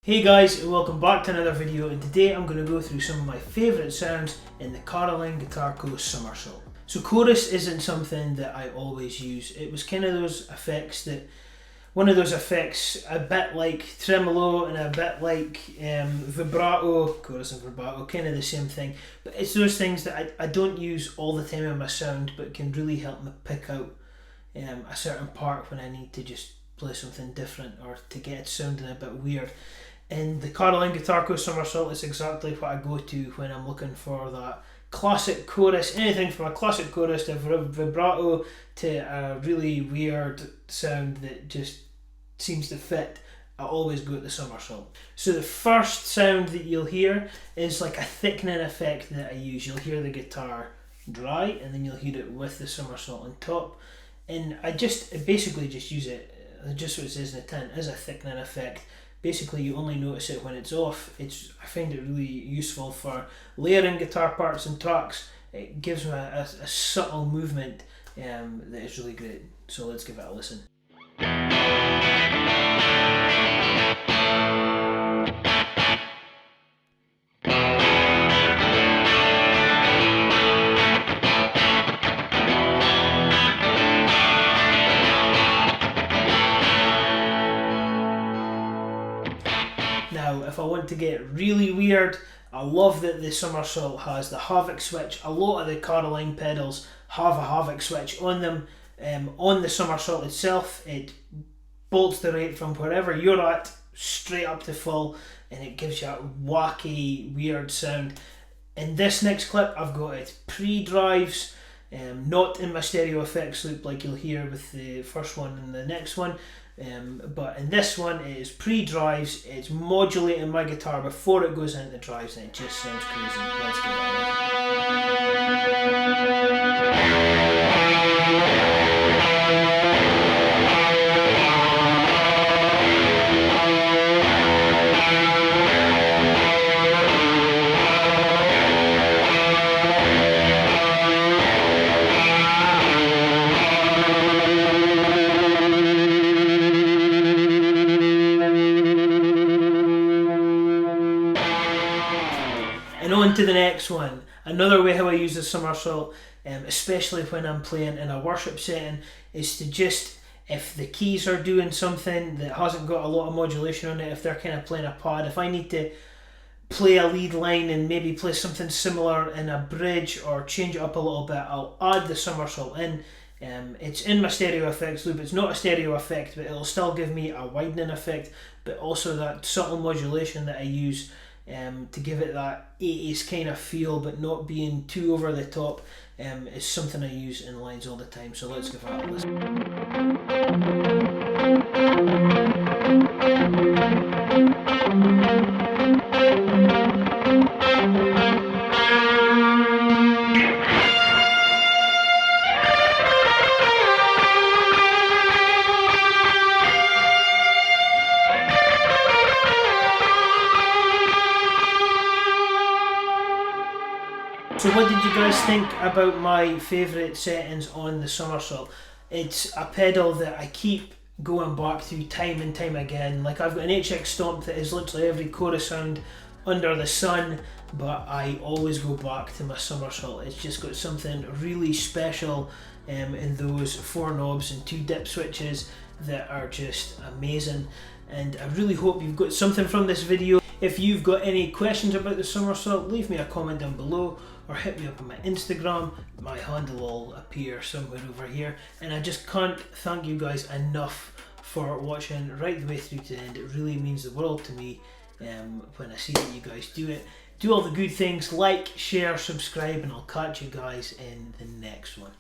Hey guys, and welcome back to another video, and today I'm going to go through some of my favourite sounds in the Caroline Guitar Co. Somersault. So chorus isn't something that I always use. It was kind of those effects that, one of those effects a bit like tremolo and a bit like vibrato, chorus and vibrato, kind of the same thing. But it's those things that I don't use all the time in my sound, but can really help me pick out a certain part when I need to just play something different or to get it sounding a bit weird. And the Caroline Guitar Co. Somersault is exactly what I go to when I'm looking for that classic chorus, anything from a classic chorus to vibrato to a really weird sound that just seems to fit. I always go to the Somersault. So the first sound that you'll hear is like a thickening effect that I use. You'll hear the guitar dry and then you'll hear it with the Somersault on top. And I basically just use it, just what it says in the tin, as a thickening effect. Basically, you only notice it when it's off. I find it really useful for layering guitar parts and tracks. It gives me a subtle movement that is really great. So let's give it a listen. Now, if I want to get really weird, I love that the Somersault has the Havoc switch. A lot of the Caroline pedals have a Havoc switch on them. On the Somersault itself, it bolts the rate from wherever you're at straight up to full, and it gives you a wacky, weird sound. In this next clip, I've got it pre-drives, not in my stereo effects loop like you'll hear with the first one and the next one. But in this one it is pre-drives, it's modulating my guitar before it goes into drives, and it just sounds crazy. Let's get And on to the next one. Another way how I use the Somersault, especially when I'm playing in a worship setting, is to just, if the keys are doing something that hasn't got a lot of modulation on it, if they're kind of playing a pad, if I need to play a lead line and maybe play something similar in a bridge or change it up a little bit, I'll add the Somersault in. It's in my stereo effects loop. It's not a stereo effect, but it'll still give me a widening effect, but also that subtle modulation that I use to give it that 80s kind of feel, but not being too over the top, is something I use in lines all the time. So let's give that a listen. So what did you guys think about my favourite settings on the Somersault? It's a pedal that I keep going back to time and time again. Like, I've got an HX Stomp that is literally every chorus sound under the sun, but I always go back to my Somersault. It's just got something really special in those 4 knobs and 2 dip switches that are just amazing. And I really hope you've got something from this video. If you've got any questions about the Somersault, leave me a comment down below or hit me up on my Instagram. My handle will appear somewhere over here. And I just can't thank you guys enough for watching right the way through to the end. It really means the world to me when I see that you guys do it. Do all the good things, like, share, subscribe, and I'll catch you guys in the next one.